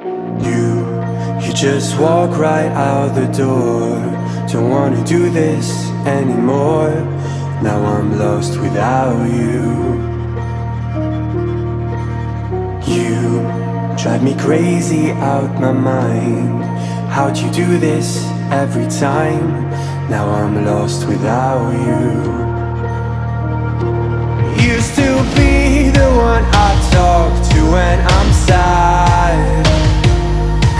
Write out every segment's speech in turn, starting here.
You just walk right out the door. Don't wanna do this anymore. Now I'm lost without you. You drive me crazy out my mind. How'd you do this every time? Now I'm lost without you. Used to be the one I talk to when I'm sad.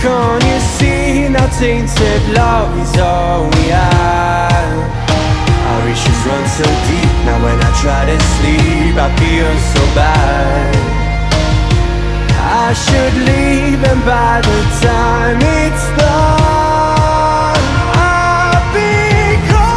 Can't you see now tainted love is all we have? Our issues run so deep, now when I try to sleep I feel so bad. I should leave and by the time it's done I'll be gone.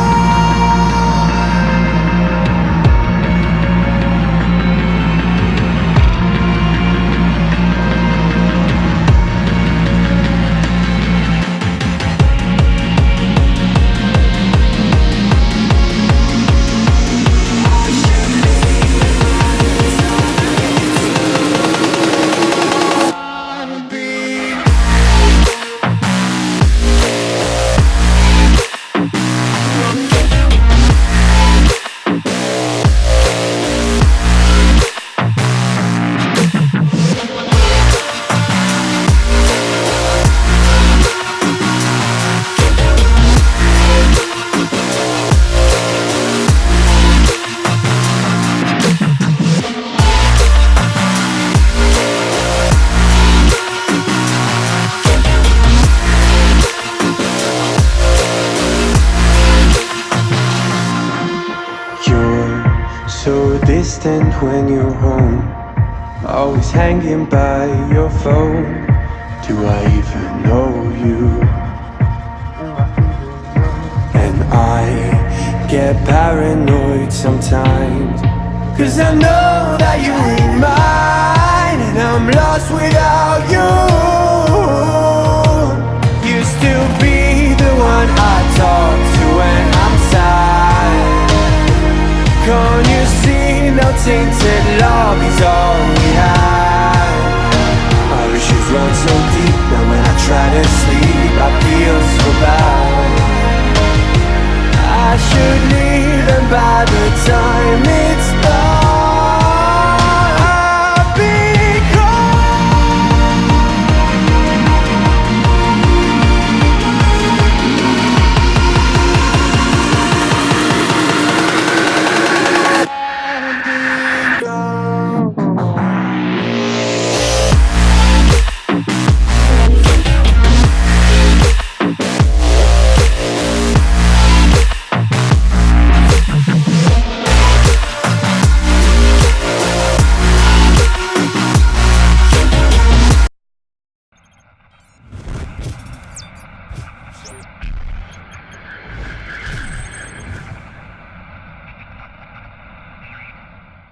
So distant when you're home, always hanging by your phone. Do I even know you? And I get paranoid sometimes, 'cause I know that you ain't mine, and I'm lost without you. Used to be the one I talk to when I'm sad. Can't you see now tainted love is all